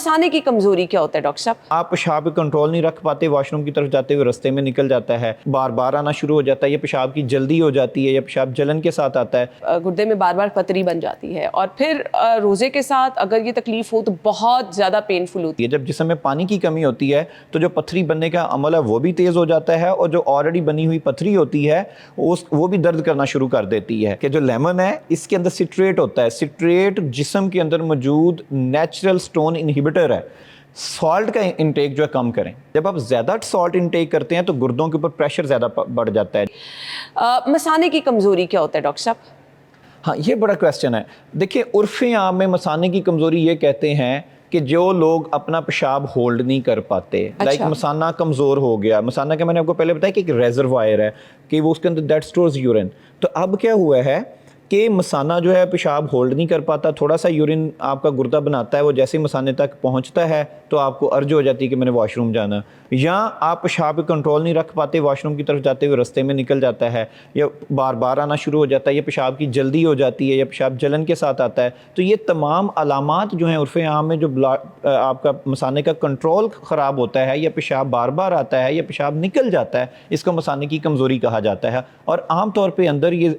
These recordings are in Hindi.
मसाने की कमजोरी क्या होता है डॉक्टर साहब? आप पेशाब कंट्रोल नहीं रख पाते, वॉशरूम की तरफ जाते हुए रास्ते में निकल जाता है, बार बार आना शुरू हो जाता है, या पेशाब की जल्दी हो जाती है, या पेशाब जलन के साथ आता है, गुर्दे में बार बार पथरी बन जाती है, और फिर रोजे के साथ अगर ये तकलीफ हो तो बहुत ज्यादा पेनफुल होती है। जब जिस्म में पानी की कमी होती है तो जो पथरी बनने का अमल है वो भी तेज हो जाता है, और जो ऑलरेडी बनी हुई पथरी होती है वो भी दर्द करना शुरू कर देती है। कि जो लेमन है इसके अंदर सिट्रेट होता है, सिट्रेट जिस्म के अंदर मौजूद नेचुरल स्टोन इनहिबिटर है। सॉल्ट का इंटेक जो है कम करें। जब आप ज़्यादा सॉल्ट इंटेक करते हैं तो गुर्दों के ऊपर प्रेशर ज़्यादा बढ़ जाता है। मसाने की कमजोरी क्या होता है डॉक्टर साहब? हाँ, ये बड़ा क्वेश्चन है। देखिए, उर्फ़े आम में मसाने की कमज़ोरी ये कहते हैं कि जो लोग अपना पेशाब होल्ड नहीं कर पाते, लाइक मसाना कमज़ोर हो गया। मसाना का मैंने आपको पहले बताया कि एक रेजरवायर है कि वो उसके अंदर दैट स्टोर्स यूरिन। तो अब क्या हुआ है कि मसाना जो है पेशाब होल्ड नहीं कर पाता, थोड़ा सा यूरिन आपका गुर्दा बनाता है, वो जैसे ही मसाने तक पहुंचता है तो आपको अर्ज हो जाती है कि मैंने वॉशरूम जाना, या आप पेशाब कंट्रोल नहीं रख पाते, वॉशरूम की तरफ जाते हुए रास्ते में निकल जाता है, या बार बार आना शुरू हो जाता है, या पेशाब की जल्दी हो जाती है, या पेशाब जलन के साथ आता है। तो ये तमाम अलामात जो हैं उर्फ़े आम में, जो आपका मसाने का कंट्रोल ख़राब होता है, या पेशाब बार बार आता है, या पेशाब निकल जाता है, इसको मसाने की कमज़ोरी कहा जाता है। और आम तौर पर अंदर ये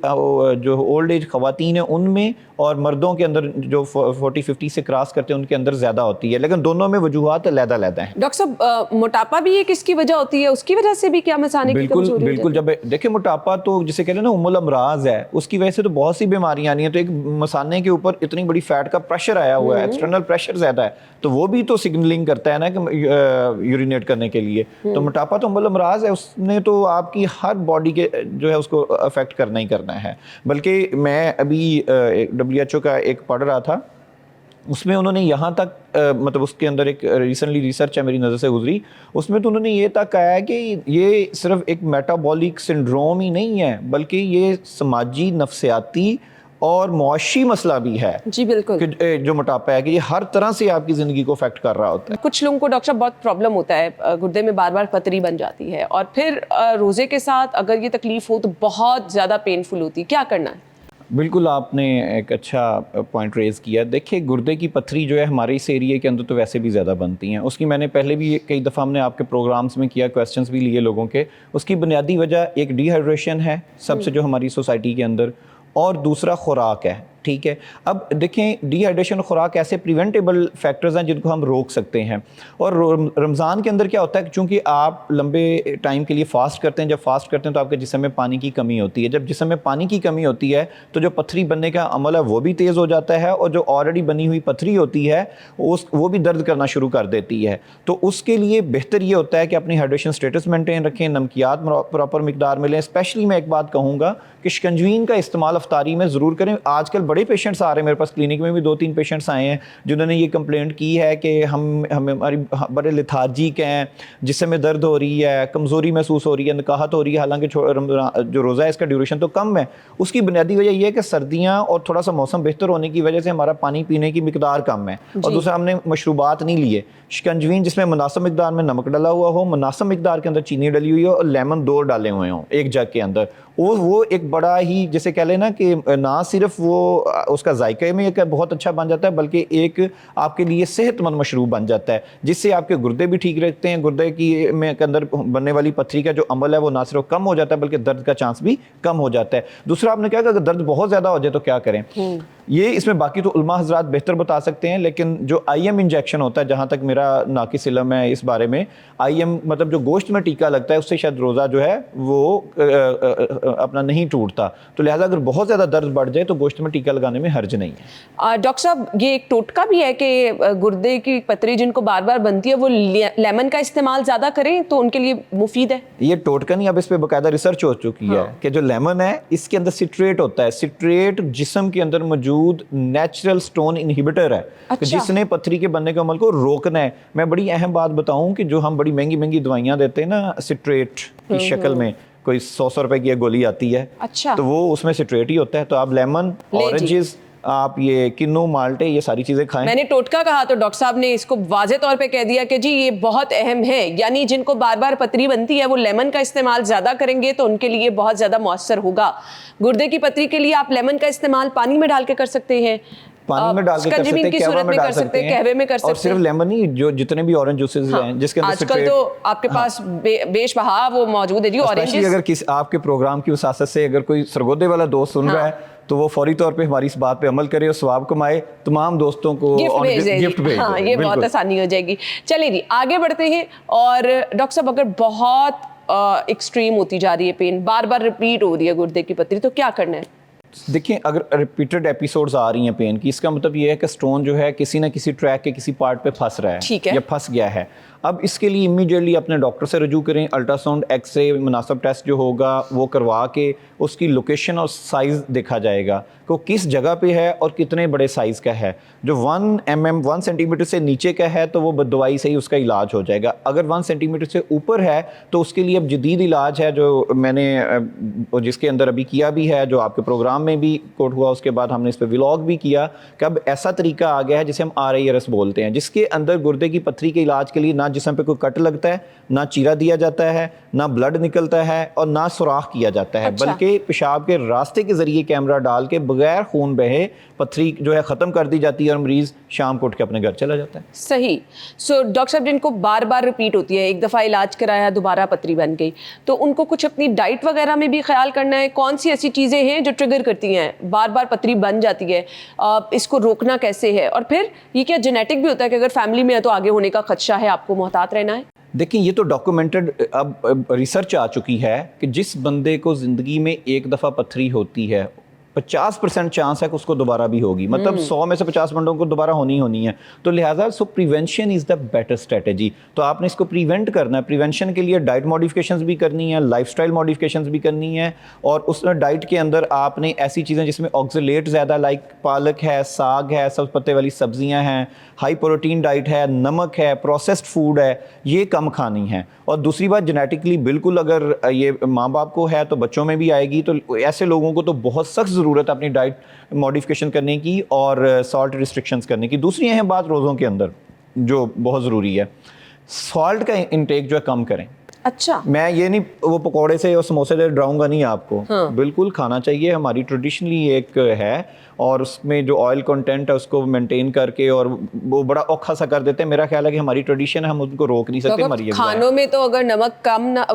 जो ओल्ड एज ख़वातीन हैं उनमें और मर्दों के अंदर जो 40-50 से क्रॉस करते हैं उनके अंदर ज़्यादा होती है, लेकिन दोनों में वजूहात अलग-अलग हैं। डॉक्टर साहब, मोटापा भी एक इसकी वजह होती है, उसकी वजह से भी क्या मसाने की कमजोरी? बिल्कुल। जब देखिए, मोटापा तो जिसे कहते हैं ना उम्मुल अमराज है, उसकी वजह से तो बहुत सी बीमारियां आनी है। तो एक मसाने के ऊपर इतनी बड़ी फैट का प्रेशर आया हुआ है, एक्सटर्नल प्रेशर ज़्यादा है, तो वो भी तो सिग्नलिंग करता है ना कि यूरिनेट करने के लिए। तो मोटापा तो उम्मुल अमराज है, उसने तो आपकी हर बॉडी के जो है उसको अफेक्ट करना ही करना है। बल्कि मैं अभी WHO का एक पढ़ रहा था, उसमें उन्होंने यहाँ तक मतलब उसके अंदर एक रिसेंटली रिसर्च है मेरी नज़र से गुजरी, उसमें तो उन्होंने ये तक कहा है कि ये सिर्फ एक मेटाबॉलिक सिंड्रोम ही नहीं है, बल्कि ये समाजी, नफ्सियाती और मुआशी मसला भी है। जी बिल्कुल। कि जो मोटापा है कि ये हर तरह से आपकी ज़िंदगी को अफेक्ट कर रहा होता है। कुछ लोगों को डॉक्टर बहुत प्रॉब्लम होता है, गुर्दे में बार बार पथरी बन जाती है, और फिर रोज़े के साथ अगर ये तकलीफ हो तो बहुत ज़्यादा पेनफुल होती है, क्या करना है? बिल्कुल, आपने एक अच्छा पॉइंट रेज़ किया। देखिए, गुर्दे की पथरी जो है हमारे इस एरिया के अंदर तो वैसे भी ज़्यादा बनती हैं। उसकी मैंने पहले भी कई दफ़ा हमने आपके प्रोग्राम्स में किया, क्वेश्चंस भी लिए लोगों के। उसकी बुनियादी वजह एक डिहाइड्रेशन है सबसे जो हमारी सोसाइटी के अंदर, और दूसरा खुराक है। ठीक है, अब देखें, डिहाइड्रेशन खुराक ऐसे प्रिवेंटेबल फैक्टर्स हैं जिनको हम रोक सकते हैं। और रमज़ान के अंदर क्या होता है, चूँकि आप लंबे टाइम के लिए फास्ट करते हैं, जब फास्ट करते हैं तो आपके जिस्म में पानी की कमी होती है। जब जिस्म में पानी की कमी होती है तो जो पथरी बनने का अमल है वो भी तेज़ हो जाता है, और जो ऑलरेडी बनी हुई पथरी होती है वो भी दर्द करना शुरू कर देती है। तो उसके लिए बेहतर ये होता है कि अपनी हाइड्रेशन स्टेटस मेंटेन रखें, नमकियात प्रॉपर मिकदार में लें। स्पेशली मैं एक बात कहूँगा कि शिकंजवीन का इस्तेमाल अफ्तारी में ज़रूर करें। आजकल बड़े पेशेंट्स आ रहे हैं मेरे पास, क्लिनिक में भी 2-3 पेशेंट्स आए हैं जिन्होंने ये कंप्लेंट की है कि हमारी बड़े लिथार्जिक हैं, जिससे में दर्द हो रही है, कमज़ोरी महसूस हो रही है, नकाहत हो रही है, हालांकि जो रोज़ा है इसका ड्यूरेशन तो कम है। उसकी बुनियादी वजह यह है कि सर्दियाँ और थोड़ा सा मौसम बेहतर होने की वजह से हमारा पानी पीने की मिकदार कम है, और दूसरा हमने मशरूबात नहीं लिए। शिकंजवीन जिसमें मुनासिब मिकदार में नमक डला हुआ हो, मुनासिब मिकदार के अंदर चीनी डली हुई हो, और लेमन 2 डाले हुए हों एक जग के अंदर, वो एक बड़ा ही जैसे कह लेना कि ना सिर्फ वो उसका जायके में एक बहुत अच्छा बन जाता है, बल्कि एक आपके लिए सेहतमंद मशरूब बन जाता है, जिससे आपके गुर्दे भी ठीक रहते हैं। गुर्दे की में के अंदर बनने वाली पथरी का जो अमल है वो ना सिर्फ कम हो जाता है, बल्कि दर्द का चांस भी कम हो जाता है। दूसरा, आपने क्या कहा, अगर दर्द बहुत ज़्यादा हो जाए तो क्या करें? ये इसमें बाकी तो उलमा हजरात बेहतर बता सकते हैं, लेकिन जो IM इंजेक्शन होता है, जहाँ तक मेरा नाकिस इल्म है इस बारे में, IM मतलब जो गोश्त में टीका लगता है, उससे शायद रोज़ा जो है वो अपना नहीं टूटता। तो लिहाजा अगर बहुत ज़्यादा दर्द बढ़ जाए तो गोश्त में टीका लगाने में हर्ज नहीं है। डॉक्टर साहब, ये एक टोटका भी है कि गुर्दे की पथरी जिनको बार बार बनती है वो लेमन का इस्तेमाल ज़्यादा करें तो उनके लिए मुफीद है। ये टोटका नहीं, अब इस पर बाकायदा रिसर्च हो चुकी है कि जो लेमन है इसके अंदर सिट्रेट होता है। सिट्रेट जिस्म के अंदर मौजूद नेचुरल स्टोन इनहिबिटर है। अच्छा। जिसने पथरी के बनने के अमल को रोकना है। मैं बड़ी अहम बात बताऊं कि जो हम बड़ी महंगी महंगी दवाइयां देते हैं ना सिट्रेट की शक्ल में, कोई 100 रुपए की गोली आती है। अच्छा। तो वो उसमें सिट्रेट ही होता है। तो आप लेमन, ऑरेंजेस, आप ये किन्नू, माल्टे, ये सारी चीजें खाएं। मैंने टोटका कहा तो डॉक्टर साहब ने इसको वाजे तौर पे कह दिया कि जी ये बहुत अहम है, यानी जिनको बार बार पथरी बनती है वो लेमन का इस्तेमाल ज्यादा करेंगे तो उनके लिए बहुत ज्यादा मौसर होगा। गुर्दे की पथरी के लिए आप लेमन का इस्तेमाल पानी में डाल के कर सकते हैं, पानी में डाल के कर सकते स्कंजीबी हैं, की कहवा सूरत में में डाल कर सकते हैं, हैं, कहवे में कर और सकते सिर्फ हैं। लेमन ही, जो जितने भी ऑरेंज जूसेस हैं जिसके अंदर आजकल तो आपके पास बेशबहा वो मौजूद है जी, स्पेशली ऑरेंजेस। अगर किसी आपके प्रोग्राम की वसासत से अगर कोई सरगोदे वाला दोस्त सुन रहा है तो वो फौरी तौर पे हमारी इस बात पे अमल करे और सवाब कमाए, तमाम दोस्तों को गिफ्ट भेज हाँ, दे। ये बहुत आसानी हो जाएगी। चलिए जी आगे बढ़ते हैं। और डॉक्टर साहब अगर बहुत एक्सट्रीम होती जा रही है पेन, बार बार रिपीट हो रही है गुर्दे की पथरी, तो क्या करना है? देखिए, अगर रिपीटेड एपिसोड्स आ रही हैं पेन की, इसका मतलब ये है कि स्टोन जो है किसी ना किसी ट्रैक के किसी पार्ट पे फंस रहा है, ठीक है, या फंस गया है। अब इसके लिए इमीडिएटली अपने डॉक्टर से रजू करें, अल्ट्रासाउंड, एक्सरे, मुनासिब टेस्ट जो होगा वो करवा के उसकी लोकेशन और साइज़ देखा जाएगा कि वो किस जगह पे है और कितने बड़े साइज़ का है। जो 1 सेंटीमीटर से नीचे का है तो वो दवाई से ही उसका इलाज हो जाएगा। अगर 1 सेंटीमीटर से ऊपर है तो उसके लिए अब जदीद इलाज है, जो मैंने जिसके अंदर अभी किया भी है, जो आपके प्रोग्राम में भी कोट हुआ, उसके बाद हमने इस पर व्लॉग भी किया कि अब ऐसा तरीका आ गया है जिसे हम RIRS बोलते हैं, जिसके अंदर गुर्दे की पथरी के इलाज के लिए ना जिस्म पे कोई कट लगता है, ना चीरा दिया जाता है, ना ब्लड निकलता है और ना सुराख किया जाता है। अच्छा। बल्कि पेशाब के रास्ते के जरिए कैमरा डाल के बगैर खून बहे पथरी जो है ख़त्म कर दी जाती है और मरीज़ शाम को उठ के अपने घर चला जाता है। सही। सो डॉक्टर साहब जिनको बार बार रिपीट होती है, एक दफ़ा इलाज कराया दोबारा पथरी बन गई, तो उनको कुछ अपनी डाइट वगैरह में भी ख्याल करना है? कौन सी ऐसी चीज़ें हैं जो ट्रिगर करती हैं, बार बार पथरी बन जाती है, इसको रोकना कैसे है? और फिर ये क्या जेनेटिक भी होता है कि अगर फैमिली में है तो आगे होने का खदशा है, आपको मोहतात रहना है? देखिए, ये तो डॉक्यूमेंटेड अब रिसर्च आ चुकी है कि जिस बंदे को ज़िंदगी में एक दफ़ा पथरी होती है 50% चांस है कि उसको दोबारा भी होगी। मतलब 100 में से 50 बंदों को दोबारा होनी है। तो लिहाजा prevention is the better strategy. तो आपने इसको प्रिवेंट करना है। प्रिवेंशन के लिए डाइट मॉडिफिकेशंस भी करनी है, लाइफस्टाइल मॉडिफिकेशंस भी करनी है, और उस डाइट के अंदर आपने ऐसी चीज़ें जिसमें ऑक्सलेट ज़्यादा, लाइक पालक है, साग है, सब पत्ते वाली सब्जियाँ हैं, हाई प्रोटीन डाइट है, नमक है, प्रोसेस्ड फूड है, ये कम खानी है। और दूसरी बात, जेनेटिकली बिल्कुल अगर ये माँ बाप को है तो बच्चों में भी आएगी, तो ऐसे लोगों को तो बहुत सख्त ज़रूरत है अपनी डाइट मॉडिफिकेशन करने की और सॉल्ट रिस्ट्रिक्शंस करने की। दूसरी अहम बात रोज़ों के अंदर जो बहुत ज़रूरी है, सॉल्ट का इंटेक जो है कम करें। अच्छा। मैं ये नहीं वो पकौड़े से और समोसे से डराऊंगा नहीं आपको। हाँ। बिल्कुल खाना चाहिए, हमारी ट्रेडिशनली एक है, और उसमें जो ऑयल कंटेंट है उसको मेंटेन करके, और वो बड़ा औखा सा कर देते हैं। मेरा ख्याल है कि हमारी ट्रेडिशन है, हम उनको रोक नहीं सकते। हमारी खानों में तो अगर नमक कम ना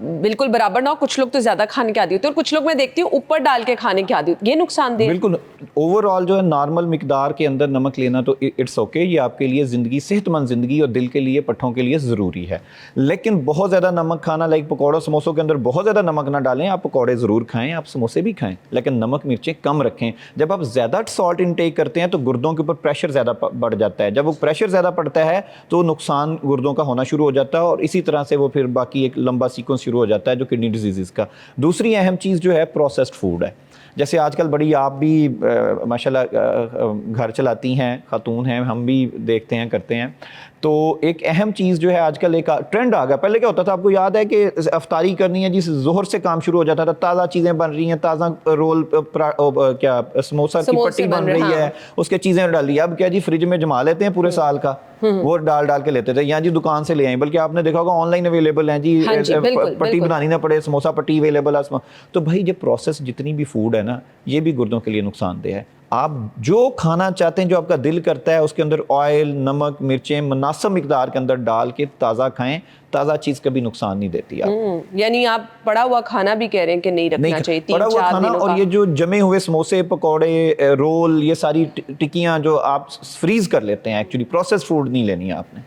बिल्कुल बराबर ना हो, कुछ लोग तो ज्यादा खाने के आदी होते हैं और कुछ लोग मैं देखती हूँ ऊपर डाल के खाने के आदी होते हैं, ये नुकसानदेह। बिल्कुल, ओवरऑल जो है नॉर्मल मिकदार के अंदर नमक लेना तो इट्स ओके, ये आपके लिए ज़िंदगी, सेहतमंद ज़िंदगी और दिल के लिए, पट्ठों के लिए ज़रूरी है। लेकिन बहुत ज़्यादा नमक खाना, लाइक पकौड़ों समोसों के अंदर बहुत ज़्यादा नमक ना डालें। आप पकौड़े ज़रूर खाएं, आप समोसे भी खाएं, लेकिन नमक मिर्चें कम रखें। जब आप ज़्यादा सॉल्ट इनटेक करते हैं तो गुर्दों के ऊपर प्रेशर ज़्यादा बढ़ जाता है। जब वो प्रेशर ज़्यादा पड़ता है तो नुकसान गुर्दों का होना शुरू हो जाता है, और इसी तरह से वो फिर बाकी एक लंबा सीक्वेंस शुरू हो जाता है जो किडनी डिजीज़ का। दूसरी अहम चीज़ जो है प्रोसेस्ड फूड है। जैसे आजकल बड़ी, आप भी माशाल्लाह घर चलाती हैं, खातून हैं, हम भी देखते हैं, करते हैं। तो एक अहम चीज़ जो है आजकल एक ट्रेंड आ गया। पहले क्या होता था, आपको याद है कि अफ्तारी करनी है जिस जोहर से काम शुरू हो जाता था, ताज़ा चीज़ें बन रही हैं, ताज़ा रोल क्या समोसा की पट्टी बन रही है, उसके चीज़ें डाली। अब क्या जी, फ्रिज में जमा लेते हैं पूरे साल का, वो डाल के लेते थे, यहाँ जी दुकान से ले आए। बल्कि आपने देखा होगा ऑनलाइन अवेलेबल हैं जी, पट्टी बनानी ना पड़े, समोसा पट्टी अवेलेबल है। तो भाई ये प्रोसेस जितनी भी फूड है ना, ये भी गुर्दों के लिए नुकसानदेह है। आप जो खाना चाहते हैं, जो आपका दिल करता है, उसके अंदर ऑयल, नमक, मिर्चें मुनासिब मिकदार के अंदर डाल के ताज़ा खाएं। ताज़ा चीज़ कभी नुकसान नहीं देती आप। यानी आप पड़ा हुआ खाना भी कह रहे हैं कि नहीं रखना चाहिए, 3-4 दिनों का। और ये जो जमे हुए समोसे, पकौड़े, रोल, ये सारी टिक्कियाँ जो आप फ्रीज कर लेते हैं, एक्चुअली प्रोसेस फूड नहीं लेनी है आपने।